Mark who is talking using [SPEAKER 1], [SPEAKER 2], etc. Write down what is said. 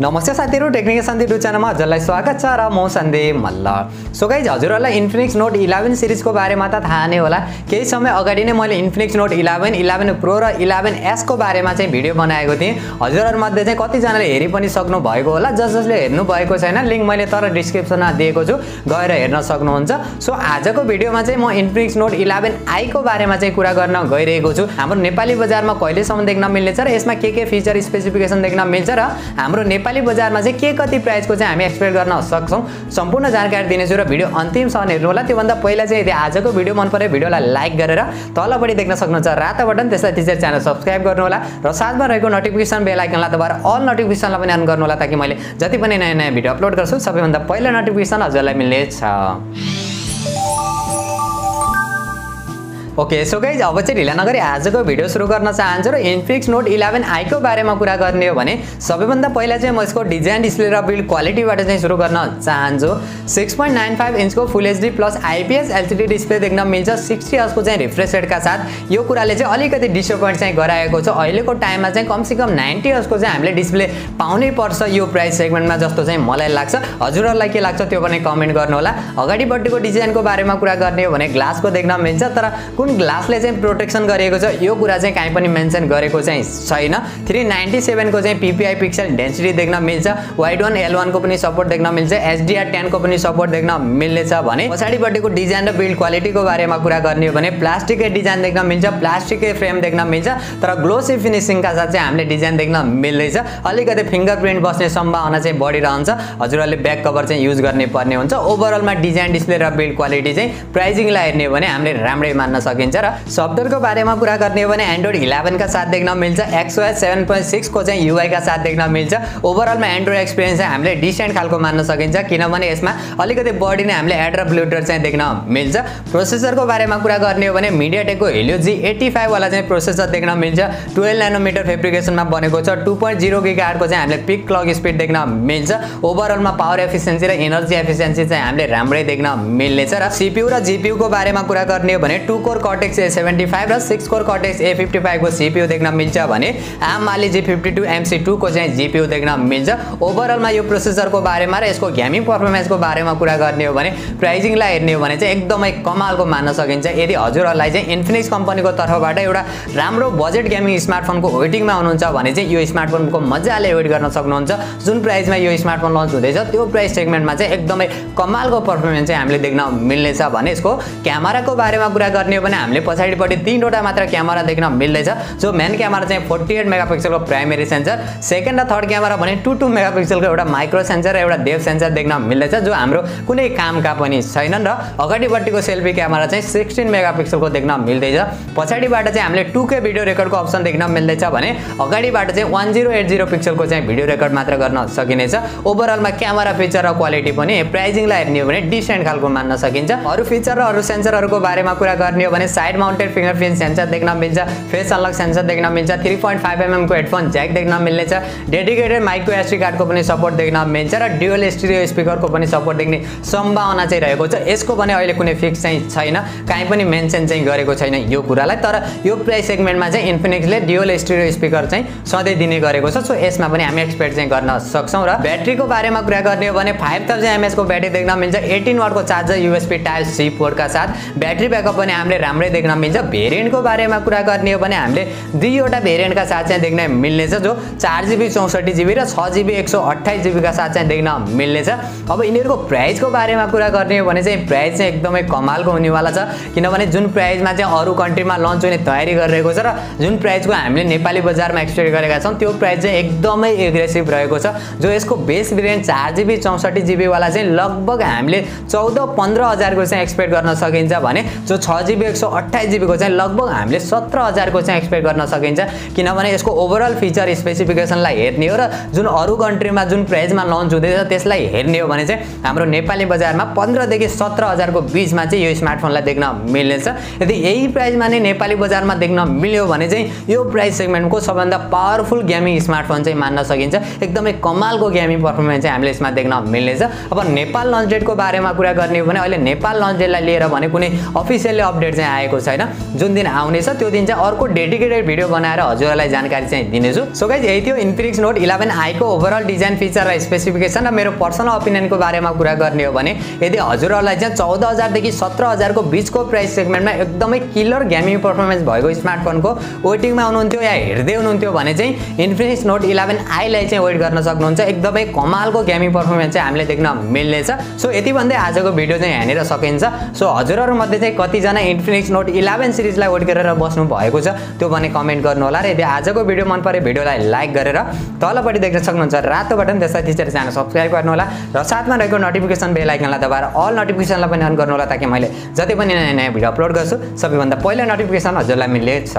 [SPEAKER 1] नमस्ते साथीहरु, टेक्निकल सन्दीप च्यानलमा हजुरलाई स्वागत छ र म सन्दीप मल्ल। सो गाइज, हजुरहरुलाई इन्फिनिक्स नोट 11 सिरिजको बारेमा त थाहा नै होला। केही समय अगाडि नै मैले इन्फिनिक्स नोट 11, 11 प्रो र 11s को बारेमा चाहिँ भिडियो बनाएको थिएँ। हजुरहरु मध्ये चाहिँ कति जनाले हेरि पनि सक्नु भएको होला। जसले हेर्नु भएको छैन, लिंक मैले तर डिस्क्रिप्सनमा दिएको छु, गएर हेर्न सक्नुहुन्छ। सो आजको भिडियोमा चाहिँ म इन्फिनिक्स नोट 11i को बारेमा चाहिँ कुरा गर्न गइरहेको छु। हाम्रो नेपाली बजारमा कहिलेसम्म देख्न मिल्नेछ र यसमा के फीचर स्पेसिफिकेसन देख्न मिल्छ र हाम्रो नेपाली बजारमा चाहिँ के कति प्राइसको चाहिँ हामी एक्सपेक्ट गर्न सक्छौं, सम्पूर्ण जानकारी दिनेछु र भिडियो अन्तिमसम्म हेर्नु होला। त्यो भन्दा पहिला चाहिँ यदि आजको भिडियो मन पर्यो भिडियोलाई लाइक गरेर तलपट्टि देख्न सक्नुहुन्छ रातो बटन, त्यसलाई थिचेर च्यानल सब्स्क्राइब गर्नु होला र साथमा रहेको नोटिफिकेसन बेल आइकनलाई दबाएर अल नोटिफिकेसनलाई पनि अन गर्नु होला, ताकि मैले जति पनि नयाँ नयाँ भिडियो अपलोड गर्छु सबैभन्दा पहिला नोटिफिकेसन हजुरलाई मिल्नेछ। ओके, सो गाइज, अब चाहिँ ढिला नगरी आजको भिडियो सुरु गर्न चाहन्छु र इन्फिनिक्स नोट 11i को बारेमा कुरा गर्ने हो भने सबैभन्दा पहिला चाहिँ म यसको डिजाइन, डिस्प्ले र बिल्ड क्वालिटीबाट चाहिँ सुरु गर्न चाहन्छु। 6.95 इन्चको full HD plus IPS LCD display देख्न मिल्छ 60 हर्ट्जको चाहिँ रिफ्रेश रेटका साथ। यो कुराले चाहिँ अलिकति डिसअपोइन्ट चाहिँ गराएको छ। अहिलेको टाइममा चाहिँ कमसेकम 90 हर्ट्जको चाहिँ हामीले डिस्प्ले पाउनै पर्छ यो प्राइस सेगमेन्टमा, जस्तो चाहिँ मलाई लाग्छ। हजुरहरुलाई के लाग्छ त्यो पनि कमेन्ट गर्नु होला। अगाडिपट्टिको डिजाइनको बारेमा कुरा गर्ने हो भने ग्लासको देख्न मिल्छ, तर कुन ग्लासले चाहिँ प्रोटेक्सन गरेको छ यो कुरा चाहिँ कहीँ पनि मेन्सन गरेको चाहिँ छैन। 397 को चाहिँ पीपीआई पिक्सल डेन्सिटी देख्न मिल्छ। वाइड 1 L1 को पनि सपोर्ट देख्न मिल्छ। HDR10 को पनि सपोर्ट देख्न मिल्नेछ भने पछाडिपट्टिको डिजाइन र बिल्ड क्वालिटीको बारेमा कुरा गर्ने हो भने प्लास्टिककै डिजाइन देख्न मिल्छ, प्लास्टिककै फ्रेम देख्न मिल्छ, तर ग्लोसी फिनिशिङका साथ चाहिँ हामीले डिजाइन देख्न मिल्दैछ। अलिकति फिंगरप्रिन्ट बस्ने सम्भावना चाहिँ बढिरहन्छ। हजुरहरुले ब्याक कभर चाहिँ युज गर्ने पर्ने हुन्छ। ओभरअलमा डिजाइन, डिस्प्ले र बिल्ड क्वालिटी चाहिँ प्राइसिङलाई हेर्ने हो भने हामीले राम्रै मान्न सकिन्छ। र सफ्टवेयरको बारेमा कुरा गर्ने हो भने एन्ड्रोइड 11 का साथ देख्न मिल्छ। XOS 7.6 को चाहिँ UI का साथ देख्न मिल्छ। ओभरअलमा एन्ड्रोइड एक्सपिरियन्स चाहिँ हामीले डिसेन्ट खालको मान्न सकिन्छ, किनभने यसमा अलिकति बढी नै हामीले एड र ब्लुटुथ चाहिँ देख्न मिल्छ। प्रोसेसरको बारेमा कुरा गर्ने हो भने MediaTekको Helio G85 वाला चाहिँ प्रोसेसर देख्न मिल्छ। 12 नैनोमिटर फेब्रिकेसनमा बनेको छ। 2.0 GHz को चाहिँ हामीले पिक क्लक स्पिड देख्न मिल्छ। ओभरअलमा पावर एफिसिएन्सी र एनर्जी एफिसिएन्सी चाहिँ हामीले राम्रै देख्न मिल्नेछ। र CPU र GPU को बारेमा कुरा गर्ने हो भने 2 कोर Cortex A75 र 6 कोर Cortex A55 को CPU देख्न मिल्छ भने AMD G52 MC2 को चाहिँ GPU देख्न मिल्छ। ओभरअलमा यो प्रोसेसरको बारेमा र यसको गेमिङ परफर्मेन्सको बारेमा कुरा गर्ने हो भने प्राइसिङलाई हेर्ने हो भने चाहिँ एकदमै कमालको मान्न सकिन्छ। यदि हजुरहरुलाई चाहिँ इन्फिनिक्स कम्पनीको तर्फबाट एउटा राम्रो बजेट गेमिङ स्मार्टफोनको वेटिङमा हुनुहुन्छ भने चाहिँ यो स्मार्टफोनको मजाले वेट गर्न सक्नुहुन्छ। जुन प्राइसमा यो स्मार्टफोन लन्च हुँदैछ त्यो प्राइस सेगमेन्टमा चाहिँ एकदमै कमालको परफर्मेन्स चाहिँ हामीले देख्न मिल्नेछ। भने यसको क्यामेराको बारेमा कुरा गर्ने हो भने हामीले पछाडिपट्टि 3 वटा मात्र क्यामेरा देख्न मिल्दैछ। जो मेन क्यामेरा चाहिँ 48 मेगापिक्सलको प्राइमेरी सेन्सर, सेकेन्ड र थर्ड क्यामेरा भने 22 मेगापिक्सलको एउटा माइक्रो सेन्सर र एउटा डेप्थ सेन्सर देख्न मिल्दैछ, जो हाम्रो कुनै कामका पनि छैनन्। र अगाडिपट्टिको सेल्फी क्यामेरा चाहिँ 16 मेगापिक्सलको देख्न मिल्दैछ। पछाडिबाट चाहिँ हामीले 2K भिडियो रेकर्डको अप्सन देख्न मिल्दैछ भने अगाडिबाट चाहिँ 1080 पिक्सलको चाहिँ भिडियो रेकर्ड मात्र गर्न सकिनेछ। ओभरअलमा क्यामेरा फिचर र क्वालिटी पनि प्राइसिङलाई हेर्ने हो भने डिसेन्ट खालको मान्न सकिन्छ। अरु फिचर र अरु सेन्सरहरुको बारेमा कुरा गर्ने हो भने साइड माउन्टेड फिंगरप्रिन्ट सेन्सर देख्न मिल्छ। फेस अनलक सेन्सर देख्न मिल्छ। 3.5 mm को हेडफोन ज्याक देख्न मिल्नेछ। डेडिकेटेड माइक्रो एसडी कार्डको पनि सपोर्ट देख्न मिल्छ र ड्युअल स्टिरियो स्पिकरको पनि सपोर्ट देख्ने सम्भावना चाहिँ रहेको छ। यसको भने अहिले कुनै फिक्स चाहिँ छैन, कहीँ पनि मेन्सन चाहिँ गरेको छैन यो कुरालाई। तर यो प्राइस सेगमेन्टमा चाहिँ इन्फिनिक्सले ड्युअल स्टिरियो स्पिकर चाहिँ सधैँ दिने गरेको छ। सो यसमा पनि हामी एक्सपेक्ट चाहिँ गर्न सक्छौं। र ब्याट्रीको बारेमा कुरा गर्ने हो भने 5000 mAh को ब्याट्री देख्न मिल्छ। 18 वाट को charger USB type C port का साथ। ब्याट्री बैकअप पनि हामीले राम्रै देख्न मिल्छ। भेरिएन्टको बारेमा कुरा गर्ने हो भने हामीले दुईवटा भेरिएन्टका साथ चाहिँ देख्न मिल्नेछ, जो 4GB 64GB र 6GB 128GB का साथ चाहिँ देख्न मिल्नेछ। अब यिनीहरुको प्राइसको बारेमा कुरा गर्ने हो भने चाहिँ प्राइस चाहिँ एकदमै कमालको हुनेवाला छ, किनभने जुन प्राइसमा चाहिँ अरु कन्ट्रीमा लन्च हुने तयारी गरिरहेको छ र जुन प्राइसको हामीले नेपाली बजारमा एक्सपेक्ट गरेका छौं त्यो प्राइस चाहिँ एकदमै एग्रेसिभ रहेको छ। जो यसको बेस भेरिएन्ट 4GB 64GB वाला चाहिँ लगभग हामीले 14-15 हजार को चाहिँ एक्सपेक्ट गर्न सकिन्छ भने जो 6GB 128GB को चाहिँ लगभग हामीले 17 हजार को चाहिँ एक्सपेक्ट गर्न सकिन्छ, किनभने यसको ओभरअल फिचर स्पेसिफिकेसनलाई हेर्ने हो र जुन अरु कन्ट्रीमा जुन प्राइसमा लन्च हुँदैछ त्यसलाई हेर्ने हो भने चाहिँ हाम्रो नेपाली बजारमा 15 देखि 17 हजार को बीचमा चाहिँ यो स्मार्टफोनलाई देख्न मिल्नेछ। यदि यही प्राइसमा नै नेपाली बजारमा देख्न मिल्यो भने चाहिँ यो प्राइस सेगमेन्टको सबभन्दा पावरफुल गेमिङ स्मार्टफोन चाहिँ मान्न सकिन्छ। एकदमै कमालको गेमिङ परफर्मेन्स चाहिँ हामीले यसमा देख्न मिल्नेछ। अब नेपाल लन्च डेटको बारेमा कुरा गर्ने हो भने अहिले नेपाल लन्च डेटलाई लिएर भने कुनै अफिसियली अपडेट चाहिँ आएको छैन। जुन दिन आउनेछ त्यो दिन चाहिँ अर्को डेडिकेटेड भिडियो बनाएर हजुरहरूलाई जानकारी चाहिँ दिनेछु। सो गाइज यही थियो इन्फिनिक्स नोट 11 आई को ओभरअल डिजाइन फिचर र स्पेसिफिकेसन र मेरो पर्सनल ओपिनियनको बारेमा कुरा गर्ने हो भने यदि हजुरहरूलाई चाहिँ 14,000 देखि 17,000 को बीचको प्राइस सेगमेन्टमा एकदमै किलर गेमिङ पर्फर्मेन्स भएको स्मार्टफोनको वेटिङमा हुनुहुन्थ्यो या हेर्दै हुनुहुन्थ्यो भने चाहिँ इन्फिनिक्स नोट 11 आई लाई चाहिँ वेट गर्न सक्नुहुन्छ। एकदमै कमालको गेमिङ पर्फर्मेन्स चाहिँ हामीले देख्न मिल्नेछ। सो यति भन्दै आजको भिडियो चाहिँ यहाँनिर सकिन्छ। सो हजुरहरू मध्ये चाहिँ कतिजना इन्फिनिक्स नोट 11 सिरिजलाई वेट गरेर बस्नु भएको छ त्यो भने कमेन्ट गर्नु होला र यदि आजको भिडियो मन परे भिडियोलाई लाइक गरेर तलपट्टि देख्न सक्नुहुन्छ रातो बटन त्यसलाई थिचेर च्यानल सब्स्क्राइब गर्नु होला र साथमा रहेको नोटिफिकेसन बेल आइकनलाई दबाएर अल नोटिफिकेसनलाई पनि अन गर्नु होला ताकि मैले जति पनि नयाँ भिडियो अपलोड गर्छु सबैभन्दा पहिला नोटिफिकेसन हजुरलाई मिल्नेछ।